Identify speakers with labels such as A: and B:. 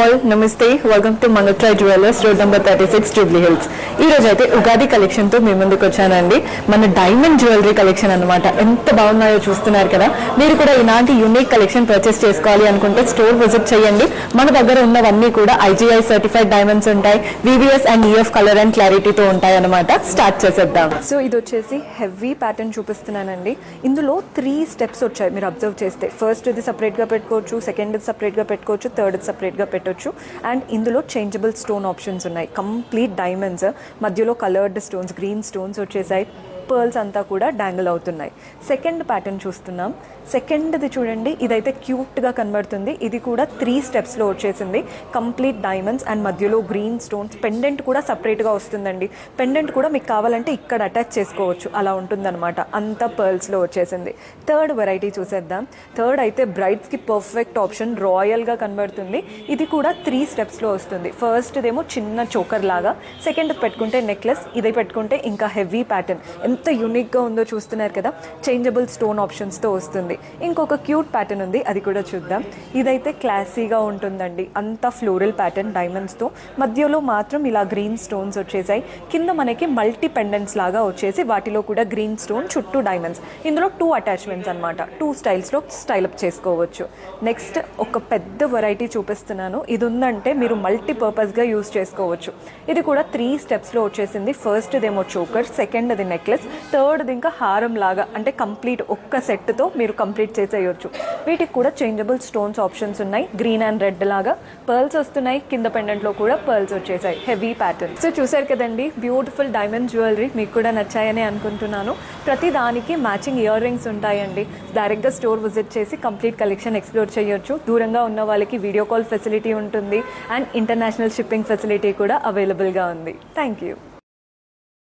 A: All నమస్తే, welcome to Manotra jewellers, road number 36, Jubilee Hills. ఈ రోజు అయితే ఉగాది కలెక్షన్ తో మీ ముందుకు వచ్చానండి. మన డైమండ్ జ్యువెలరీ కలెక్షన్ అన్నమాట. ఎంత బాగున్నాయో చూస్తున్నారు కదా. మీరు కూడా ఇలాంటి యూనిక్ కలెక్షన్ పర్చేస్ చేసుకోవాలి అనుకుంటే స్టోర్ విజిట్ చేయండి. మన దగ్గర ఉన్నవన్నీ కూడా IGI సర్టిఫైడ్ డైమండ్స్ ఉంటాయి. VVS and EF colour and క్లారిటీతో ఉంటాయి అన్నమాట. స్టార్ట్ చేసేద్దాం. సో ఇది వచ్చేసి హెవీ ప్యాటర్న్ చూపిస్తున్నానండి. ఇందులో 3 స్టెప్స్ వచ్చాయి మీరు అబ్జర్వ్ చేస్తే. ఫస్ట్ ఇది సపరేట్ గా పెట్టుకోవచ్చు, సెకండ్ ఇది సపరేట్ గా పెట్టుకోవచ్చు, థర్డ్ సెపరేట్ గా పెట్టొచ్చు. అండ్ ఇందులో చేంజబుల్ స్టోన్ ఆప్షన్స్ ఉన్నాయి. కంప్లీట్ డైమండ్స్, మధ్యలో కలర్డ్ స్టోన్స్, గ్రీన్ స్టోన్స్ వచ్చేసాయి. పర్ల్స్ అంతా కూడా డాంగిల్ అవుతున్నాయి. సెకండ్ ప్యాటర్న్ చూస్తున్నాం. సెకండ్ది చూడండి, ఇదైతే క్యూట్గా కనబడుతుంది. ఇది కూడా 3 స్టెప్స్లో వచ్చేసింది. కంప్లీట్ డైమండ్స్ అండ్ మధ్యలో గ్రీన్ స్టోన్స్. పెండెంట్ కూడా సపరేట్గా వస్తుందండి. పెండెంట్ కూడా మీకు కావాలంటే ఇక్కడ అటాచ్ చేసుకోవచ్చు, అలా ఉంటుందన్నమాట. అంతా పర్ల్స్లో వచ్చేసింది. థర్డ్ వెరైటీ చూసేద్దాం. థర్డ్ అయితే బ్రైడ్స్కి పర్ఫెక్ట్ ఆప్షన్, రాయల్గా కనబడుతుంది. ఇది కూడా 3 స్టెప్స్లో వస్తుంది. ఫస్ట్దేమో చిన్న చోకర్ లాగా, సెకండ్ పెట్టుకుంటే నెక్లెస్, ఇది పెట్టుకుంటే ఇంకా హెవీ ప్యాటర్న్. ఎంత యూనిక్గా ఉందో చూస్తున్నారు కదా. చేంజబుల్ స్టోన్ ఆప్షన్స్తో వస్తుంది. ఇంకొక క్యూట్ ప్యాటర్న్ ఉంది, అది కూడా చూద్దాం. ఇదైతే క్లాసీగా ఉంటుందండి. అంతా ఫ్లోరల్ ప్యాటర్న్ డైమండ్స్తో, మధ్యలో మాత్రం ఇలా గ్రీన్ స్టోన్స్ వచ్చేసాయి. కింద మనకి మల్టీ పెండెంట్స్ లాగా వచ్చేసి వాటిలో కూడా గ్రీన్ స్టోన్, చుట్టూ డైమండ్స్. ఇందులో 2 అటాచ్మెంట్స్ అనమాట. 2 స్టైల్స్లో స్టైలప్ చేసుకోవచ్చు. నెక్స్ట్ ఒక పెద్ద వెరైటీ చూపిస్తున్నాను. ఇది ఉందంటే మీరు మల్టీపర్పస్గా యూజ్ చేసుకోవచ్చు. ఇది కూడా 3 స్టెప్స్లో వచ్చేసింది. ఫస్ట్దేమో చోకర్, సెకండ్ అది నెక్లెస్, థర్డ్ది ఇంకా హారం లాగా, అంటే కంప్లీట్ ఒక్క సెట్తో మీరు కంప్లీట్ చేసేయచ్చు. వీటికి కూడా చేంజబుల్ స్టోన్స్ ఆప్షన్స్ ఉన్నాయి. గ్రీన్ అండ్ రెడ్ లాగా పర్ల్స్ వస్తున్నాయి. కింద పెండెంట్లో కూడా పర్ల్స్ వచ్చేసాయి. Heavy pattern. సో చూసారు కదండి, బ్యూటిఫుల్ డైమండ్ జ్యువెలరీ. మీకు కూడా నచ్చాయని అనుకుంటున్నాను. ప్రతి దానికి మ్యాచింగ్ ఇయర్ రింగ్స్ ఉంటాయండి. డైరెక్ట్గా స్టోర్ విజిట్ చేసి కంప్లీట్ కలెక్షన్ ఎక్స్ప్లోర్ చేయొచ్చు. దూరంగా ఉన్న వాళ్ళకి వీడియో కాల్ ఫెసిలిటీ ఉంటుంది అండ్ ఇంటర్నేషనల్ షిప్పింగ్ ఫెసిలిటీ కూడా అవైలబుల్గా ఉంది. Thank you.